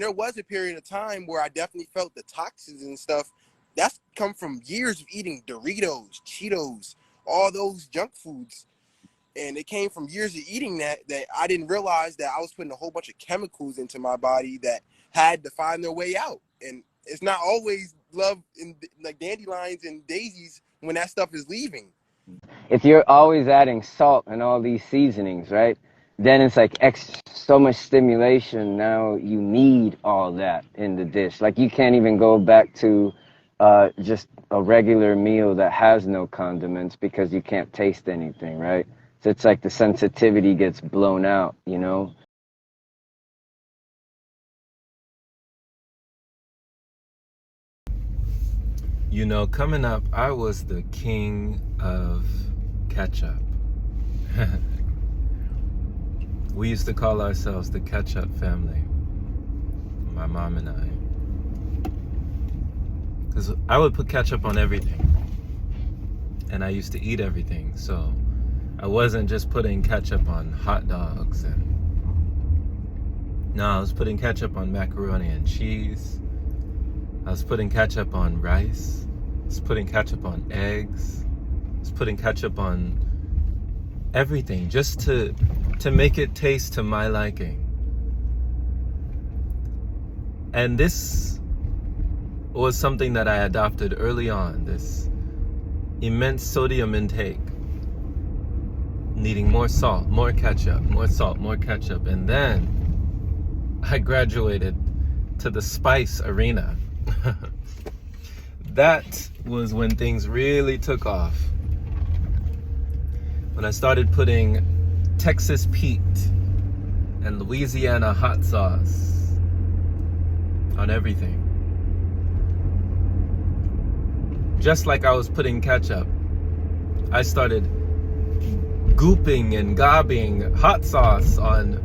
there was a period of time where I definitely felt the toxins and stuff. That's come from years of eating Doritos, Cheetos, all those junk foods. And it came from years of eating that I didn't realize that I was putting a whole bunch of chemicals into my body that had to find their way out. And it's not always love and like dandelions and daisies when that stuff is leaving. If you're always adding salt and all these seasonings, right, then it's like so much stimulation. Now you need all that in the dish. Like you can't even go back to just a regular meal that has no condiments because you can't taste anything, right? So it's like the sensitivity gets blown out, you know? You know, coming up, I was the king of ketchup. We used to call ourselves the ketchup family, my mom and I. Because I would put ketchup on everything. And I used to eat everything, so I wasn't just putting ketchup on hot dogs. No, I was putting ketchup on macaroni and cheese. I was putting ketchup on rice. I was putting ketchup on eggs. I was putting ketchup on everything just to make it taste to my liking. And this was something that I adopted early on, this immense sodium intake, needing more salt, more ketchup, more salt, more ketchup. And then I graduated to the spice arena. That was when things really took off. When I started putting Texas Pete and Louisiana hot sauce on everything. Just like I was putting ketchup, I started gooping and gobbing hot sauce on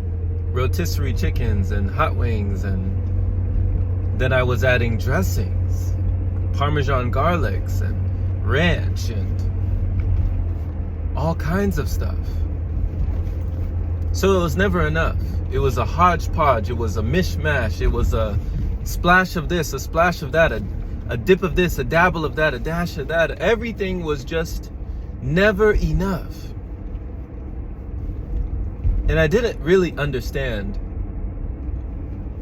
rotisserie chickens and hot wings, and then I was adding dressings, Parmesan garlics and ranch and all kinds of stuff. So it was never enough. It was a hodgepodge, it was a mishmash, it was a splash of this, a splash of that, a dip of this, a dabble of that, a dash of that. Everything was just never enough. And I didn't really understand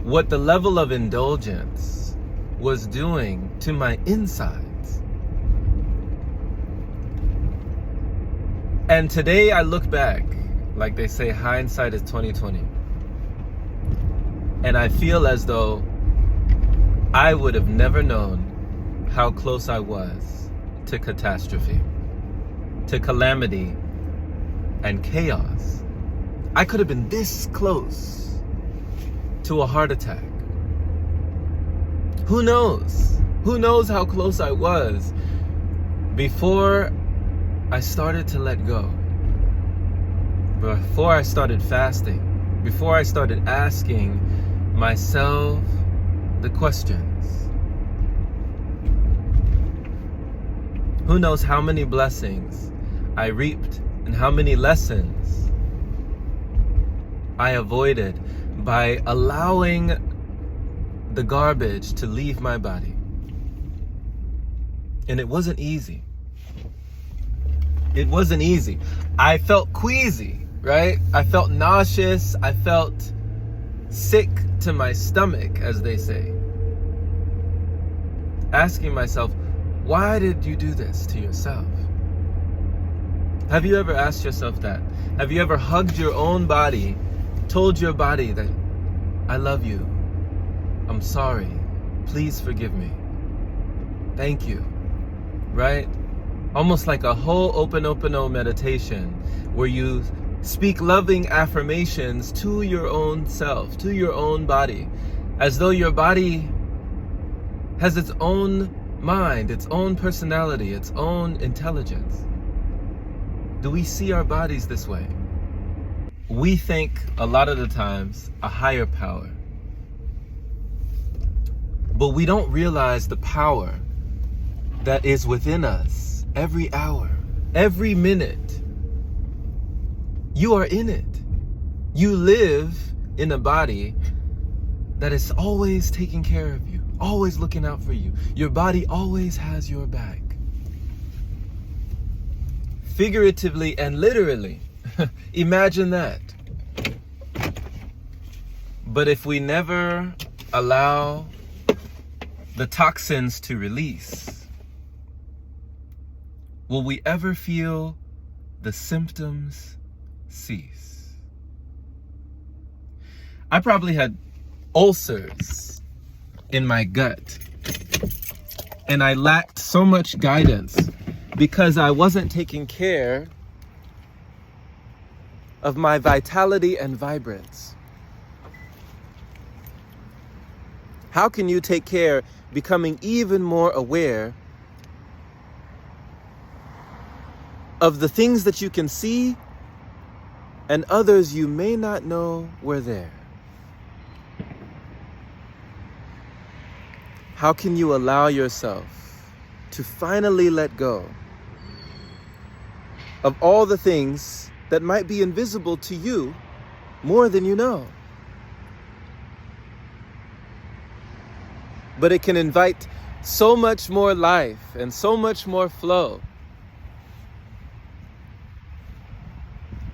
what the level of indulgence was doing to my insides. And today I look back, like they say, hindsight is 20/20. And I feel as though I would have never known how close I was to catastrophe, to calamity and chaos. I could have been this close to a heart attack. Who knows? Who knows how close I was before I started to let go, before I started fasting, before I started asking myself the questions. Who knows how many blessings I reaped and how many lessons I avoided by allowing the garbage to leave my body. And it wasn't easy. It wasn't easy. I felt queasy, right? I felt nauseous. I felt sick to my stomach, as they say. Asking myself, why did you do this to yourself? Have you ever asked yourself that? Have you ever hugged your own body, told your body that, I love you, I'm sorry, please forgive me, thank you, right? Almost like a whole Ho'oponopono meditation where you speak loving affirmations to your own self, to your own body, as though your body has its own mind, its own personality, its own intelligence. Do we see our bodies this way? We think a lot of the times a higher power, but we don't realize the power that is within us every hour, every minute. You are in it. You live in a body that is always taking care of you, always looking out for you. Your body always has your back. Figuratively and literally. Imagine that. But if we never allow the toxins to release, will we ever feel the symptoms cease? I probably had ulcers in my gut, and I lacked so much guidance because I wasn't taking care of my vitality and vibrance. How can you take care, becoming even more aware of the things that you can see and others you may not know were there? How can you allow yourself to finally let go of all the things that might be invisible to you more than you know? But it can invite so much more life and so much more flow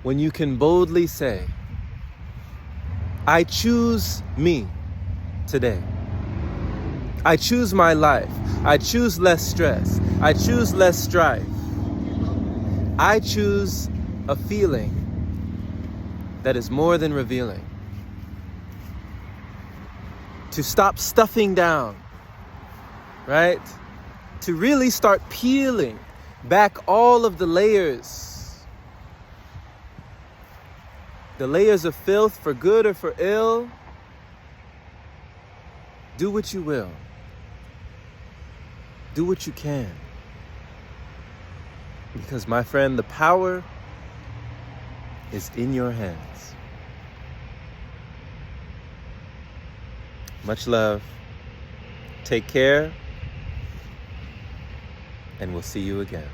when you can boldly say, I choose me today. I choose my life. I choose less stress. I choose less strife. I choose a feeling that is more than revealing. To stop stuffing down, right? To really start peeling back all of the layers of filth, for good or for ill. Do what you will. Do what you can. Because, my friend, the power is in your hands. Much love. Take care. And we'll see you again.